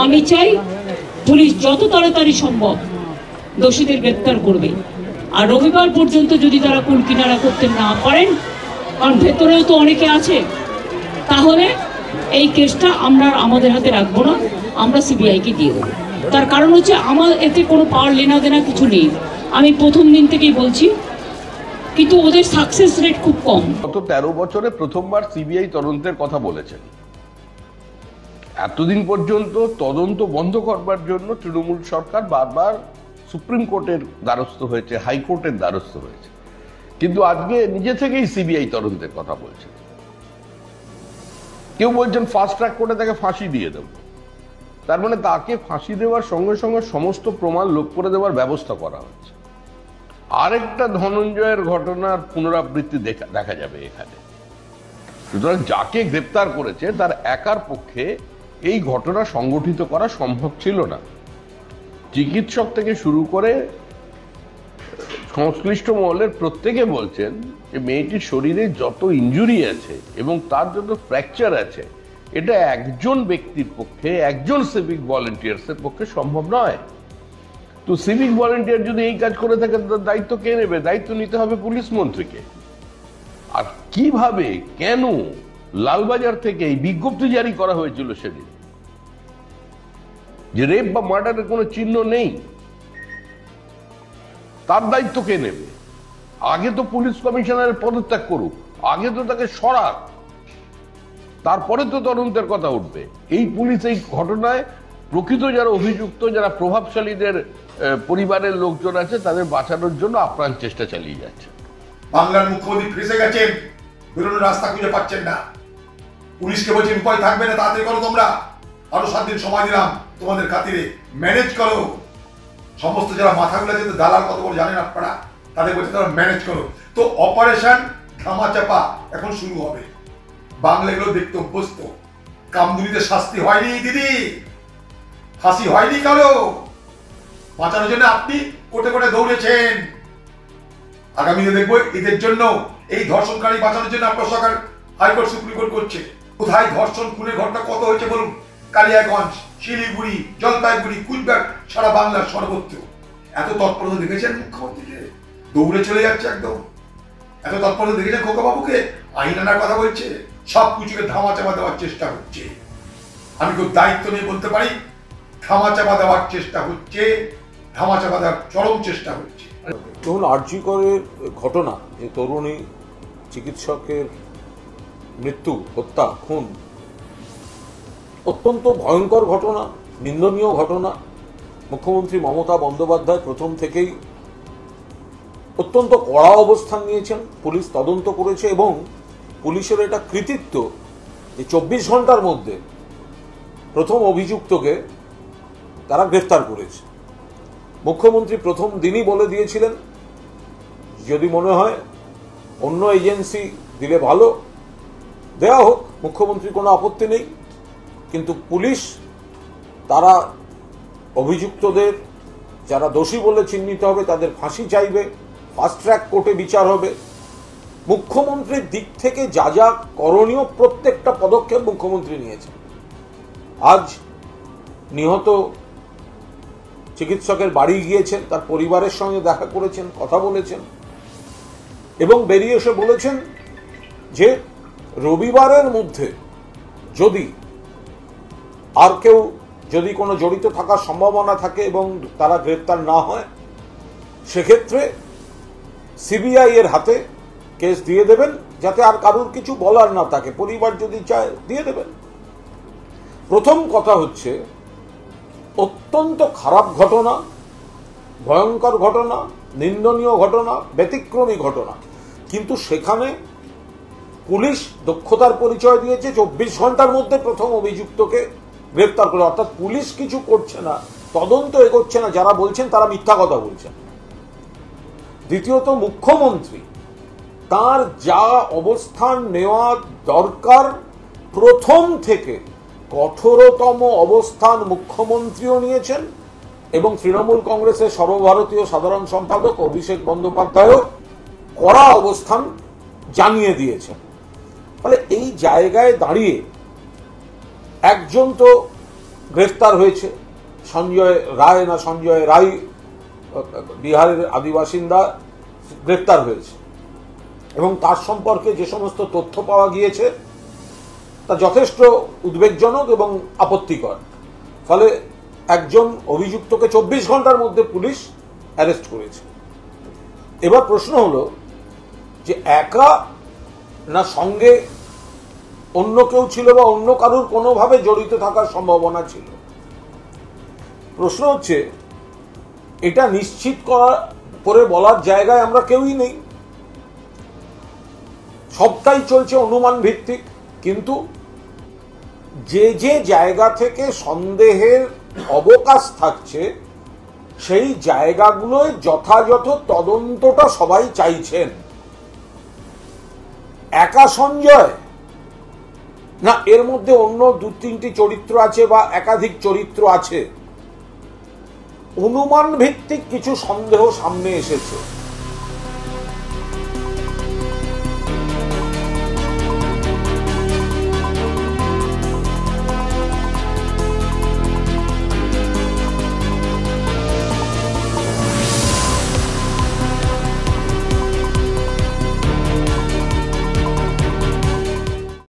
আমি চাই পুলিশ যত তাড়াতাড়ি সম্ভব দোষীদের গ্রেপ্তার করবে। আর রবিবার পর্যন্ত যদি তারা কুল কিনারা করতে না পারেন, কারণ ভেতরেও তো অনেকে আছে, তাহলে এই কেসটা আমরা আমাদের হাতে রাখবো না, আমরা সিবিআইকে দিয়ে দেবো। তার কারণ হচ্ছে আমার এতে কোনো পাওয়ার লেনা দেনা কিছু নেই, আমি প্রথম দিন থেকেই বলছি, কিন্তু ওদের সাকসেস রেট খুব কম। গত 13 বছরে প্রথমবার সিবিআই তদন্তের কথা বলেছেন। এতদিন পর্যন্ত তদন্ত বন্ধ করবার জন্য তৃণমূল সরকার বারবার সুপ্রিম কোর্টের দ্বারস্থ হয়েছে, হাইকোর্টের দ্বারস্থ হয়েছে, কিন্তু আজকে নিজে থেকেই সিবিআই তদন্তের কথা বলছে। কেউ বলছেন ফাস্ট ট্র্যাক কোর্টে তাকে ফাঁসি দিয়ে দেব, তার মানে তাকে ফাঁসি দেওয়ার সঙ্গে সঙ্গে সমস্ত প্রমাণ লোপ করে দেওয়ার ব্যবস্থা করা হচ্ছে। আরেকটা ধনঞ্জয়ের ঘটনার পুনরাবৃত্তি দেখা যাবে এখানে। সুতরাং যাকে গ্রেপ্তার করেছে তার একার পক্ষে এই ঘটনা সংগঠিত করা সম্ভব ছিল না। চিকিৎসক থেকে শুরু করে সংশ্লিষ্ট মহলের প্রত্যেকে বলছেন যে মেয়েটির শরীরে যত ইনজুরি আছে এবং তার যত ফ্র্যাকচার আছে, এটা একজন ব্যক্তির পক্ষে, একজন সিভিক ভলেন্টিয়ার্সের পক্ষে সম্ভব নয়। তো সিভিক ভলেন্টিয়ার যদি এই কাজ করে থাকে, তার দায়িত্ব কে নেবে? দায়িত্ব নিতে হবে পুলিশ মন্ত্রীকে। আর কিভাবে, কেন লালবাজার থেকে এই বিজ্ঞপ্তি জারি করা হয়েছিল সেদিন যে রেপ বা মার্ডারের কোনো চিহ্ন নেই, তার দায়িত্ব কে নেবে? আগে তো পুলিশ কমিশনারের পদত্যাগ করুক, আগে তো তাকে সরাক, তারপরে তো তদন্তের কথা উঠবে। এই পুলিশ এই ঘটনায় প্রকৃত যারা অভিযুক্ত, যারা প্রভাবশালীদের পরিবারের লোকজন আছে, তাদের বাঁচানোর জন্য আপ্রাণ চেষ্টা চালিয়ে যাচ্ছে। বাংলার মুখ্যমন্ত্রী ফেঁসে গেছেন, বেরোনোর রাস্তা খুঁজে পাচ্ছেন না। পুলিশকে বলছেন উপায় থাকবে না, তাড়াতাড়ি করো, তোমরা আরো 7 দিন সময় দিলাম তোমাদের খাতিরে, ম্যানেজ করো। সমস্ত যারা মাথাগুলো যেতে দালাল কত বড় জানেন আপনারা, তাদের বলছে তারা ম্যানেজ করো। তো অপারেশন ধামাচাপা এখন শুরু হবে। বাংলা এগুলো দেখতে অভ্যস্ত। কামদুনিতে শাস্তি হয়নি দিদি, ফাঁসি হয়নি কারো, বাঁচানোর জন্য আপনি কোটে কোটে দৌড়েছেন। আগামীতে দেখবো এদের জন্য, এই ধর্ষণকারী বাঁচানোর জন্য আপনার সরকার হাইকোর্ট সুপ্রিম কোর্ট করছে। কোথায় ধর্ষণ খুনের ঘটনা কত হয়েছে বলুন? কালিয়াগঞ্জ, শিলিগুড়ি, জলপাইগুড়ি, কুচবিহার, সারা বাংলার সর্বত্র। এত তৎপরতা দেখেছেন মুখ্যমন্ত্রীকে? দৌড়ে চলে যাচ্ছে একদম। এত তৎপরতা দেখেছেন খোকাবাবুকে? আইন আনার কথা বলছে, সব কিছুকে ধামাচাপা দেওয়ার চেষ্টা হচ্ছে। আমি খুব দায়িত্ব নিয়ে বলতে পারি, ধামাচাপা দেওয়ার চেষ্টা হচ্ছে, ধামাচাপা দেওয়ার চরম চেষ্টা হচ্ছে। ধরুন আরজি করের ঘটনা, যে তরুণী চিকিৎসকের মৃত্যু, হত্যা, খুন, অত্যন্ত ভয়ঙ্কর ঘটনা, নিন্দনীয় ঘটনা। মুখ্যমন্ত্রী মমতা বন্দ্যোপাধ্যায় প্রথম থেকেই অত্যন্ত কড়া অবস্থান নিয়েছেন। পুলিশ তদন্ত করেছে এবং পুলিশের এটা কৃতিত্ব যে 24 ঘন্টার মধ্যে প্রথম অভিযুক্তকে তারা গ্রেফতার করেছে। মুখ্যমন্ত্রী প্রথম দিনই বলে দিয়েছিলেন, যদি মনে হয় অন্য এজেন্সি দিলে ভালো, দেয়া হোক, মুখ্যমন্ত্রীর কোনো আপত্তি নেই, কিন্তু পুলিশ তারা অভিযুক্তদের যারা দোষী বলে চিহ্নিত হবে তাদের ফাঁসি চাইবে, ফাস্ট ট্র্যাক কোর্টে বিচার হবে। মুখ্যমন্ত্রীর দিক থেকে যা যা করণীয় প্রত্যেকটা পদক্ষেপ মুখ্যমন্ত্রী নিয়েছেন। আজ নিহত চিকিৎসকের বাড়ি গিয়েছেন, তার পরিবারের সঙ্গে দেখা করেছেন, কথা বলেছেন এবং বেরিয়ে এসে বলেছেন যে রবিবারের মধ্যে যদি আর কেউ, যদি কোনো জড়িত থাকার সম্ভাবনা থাকে এবং তারা গ্রেপ্তার না হয়, সেক্ষেত্রে সিবিআই এর হাতে কেস দিয়ে দেবেন, যাতে আর কারোর কিছু বলার না থাকে। পরিবার যদি চায় দিয়ে দেবেন। প্রথম কথা হচ্ছে, অত্যন্ত খারাপ ঘটনা, ভয়ঙ্কর ঘটনা, নিন্দনীয় ঘটনা, ব্যতিক্রমী ঘটনা, কিন্তু সেখানে পুলিশ দক্ষতার পরিচয় দিয়েছে। 24 ঘন্টার মধ্যে প্রথম অভিযুক্তকে গ্রেফতার করে, অর্থাৎ পুলিশ কিছু করছে না, তদন্ত এগোচ্ছে না। যারা বলছেন তারা মিথ্যা কথা বলছেন। দ্বিতীয়ত, মুখ্যমন্ত্রী তার যা অবস্থান নেওয়া দরকার প্রথম থেকে কঠোরতম অবস্থান মুখ্যমন্ত্রীও নিয়েছেন এবং তৃণমূল কংগ্রেসের সর্বভারতীয় সাধারণ সম্পাদক অভিষেক বন্দ্যোপাধ্যায়ও কড়া অবস্থান জানিয়ে দিয়েছেন। ফলে এই জায়গায় দাঁড়িয়ে একজন তো গ্রেফতার হয়েছে, সঞ্জয় রায় না সঞ্জয় রায়, বিহারের আদিবাসিন্দা গ্রেফতার হয়েছে, এবং তার সম্পর্কে যে সমস্ত তথ্য পাওয়া গিয়েছে তা যথেষ্ট উদ্বেগজনক এবং আপত্তিকর। ফলে একজন অভিযুক্তকে 24 ঘন্টার মধ্যে পুলিশ অ্যারেস্ট করেছে। এবার প্রশ্ন হলো যে একা না সঙ্গে অন্য কেউ ছিল বা অন্য কারোর কোনোভাবে জড়িত থাকার সম্ভাবনা ছিল। প্রশ্ন হচ্ছে এটা নিশ্চিত করে বলার জায়গায় আমরা কেউই নেই, সবটাই চলছে অনুমান ভিত্তিক। কিন্তু যে যে জায়গা থেকে সন্দেহের অবকাশ থাকছে সেই জায়গাগুলোয় যথাযথ তদন্তটা সবাই চাইছেন। একা সঞ্জয় না এর মধ্যে অন্য 2-3টি চরিত্র আছে বা একাধিক চরিত্র আছে, অনুমান ভিত্তিক কিছু সন্দেহ সামনে এসেছে।